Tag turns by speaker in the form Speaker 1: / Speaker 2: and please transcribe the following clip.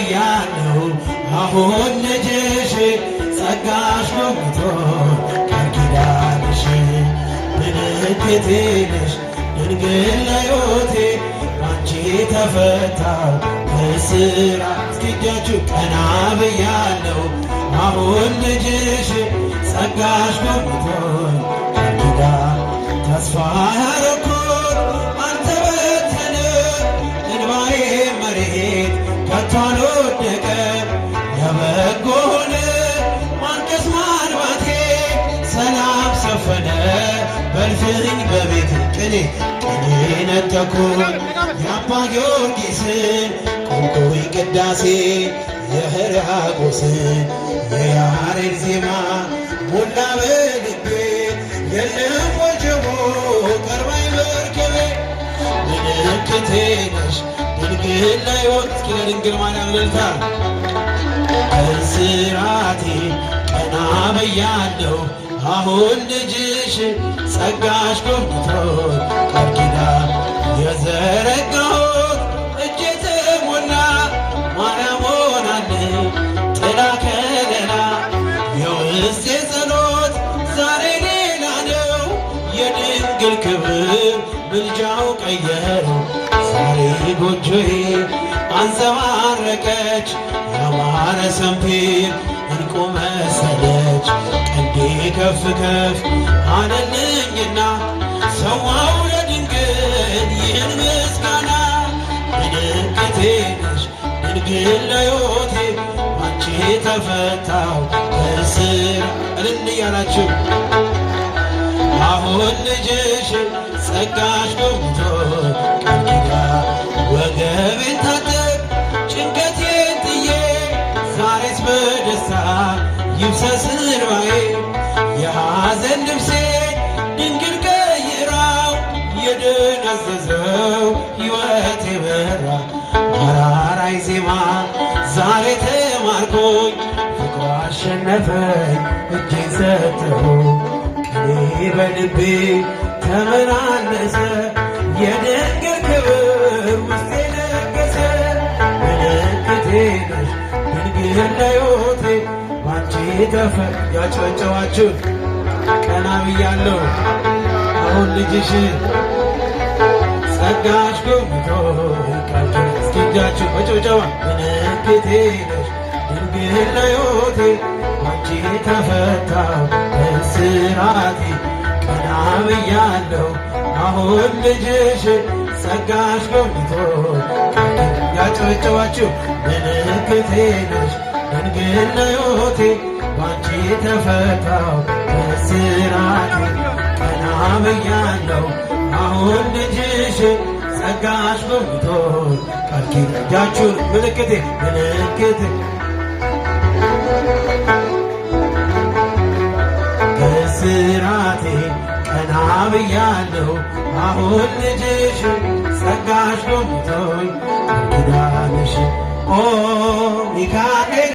Speaker 1: ብያለሁ አሁን ልጅሽ ጸጋሽ ጎብኝቶ ቃል ኪዳንሽ ምልክቴ ነሽ ድንግል ለሕይወቴ ባንቺ ተፈታሁ ከእስራት። እስኪ እጃችሁ ቀና ብያለሁ አሁን ልጅሽ ጸጋሽ ጎብኝቶ ቃል ኪዳን ተስፋ ያረኩት አልተበተነ እንባዬ መሬት ከቶ አልወደቀ ለበጎ ሆነ ማልቀስ ማልባቴ ሰላም ሰፈነ በእልፍኝ በቤት ቅኔ ነጠኩኝ የአባ ጊዮርጊስን ቆምኩኝ ቅዳሴ የሕርያቆስን የያሬድ ዜማ ሞላ በልቤ የለም ወጀቦ ቀርባይ መርከቤ ምልክቴ ነሽ ድንግል ለሕይወት። እስኪ ለድንግል ማርያም እልልታ። ከእስራቴ ቀና ብያለሁ አሁን ልጅሽ ጸጋሽ ጎብኝቶ ቃል ኪዳን የዘረጋሁት እጄ ተሞላ ማርያም ሆናለች ጥላ ከለላ። የውስጤ ጸሎት ዛሬ ሌላ ነው የድንግል ክብር ምልጃው ቀየረው። ዛሬ ጎጆዬ አንጸባረቀች ያማረ ሰንፔር እንቁ መሰለች። ቀንዴ ከፍ ከፍ አለልኝና ሰዋው ለድንግል ይህን ምስጋና። ምልክቴ ነሽ ድንግል ለሕይወቴ ባንቺ ተፈታሁ ከእስራት። እልል እያላችሁ አሁን ልጅሽ ጸጋሽ ጎብኝቶ ቃል ኪዳን ወገቤን ታጠቅ ጭንቀቴን ጥዬ ዛሬስ በደስታ ይብሰስ እንባዬ። የሐዘን ልብሴ ድንግል ቀይራው የደነዘዘው ሕይወቴ በራ። መራራይ ዜማ ዛሬ ተማርኮኝ ፍቅሯ አሸነፈኝ እጄን ሰጠሁ ቅኔ በልቤ ተመላለሰ የድንግል ክብር ውስጤ ነገሰ። ምልክቴ ነሽ ድንግል ለሕይወቴ ባንቺ ያጨበጨባችሁ ቀና ብያለሁ አሁን ልጅሽ ጸጋሽ ጎብኝቶ ቃል ኪዳን። እስኪ እጃችሁ በጭብጨባ ምልክቴ ነሽ ድንግል ለሕይወቴ ባንቺ ተፈታሁ ከእስራቴ። ቀና ብያለሁ አሁን ልጅሽ ጸጋሽ ጎብኝቶ ቃል ኪዳን። ያጨበጨባችሁ ምልክቴ ነሽ ድንግል ለሕይወቴ ባንቺ ተፈታሁ ከእስራቴ። ቀና ብያለሁ አሁን ልጅሽ ጸጋሽ ጎብኝቶ ቃል ኪዳን። እጃችሁን ምልክቴ ከእስራቴ ቀና ብያለሁ አሁን ልጅሽ ጸጋሽ ጎብኝቶ ቃል ኪዳንሽ ኦ ሚካኤል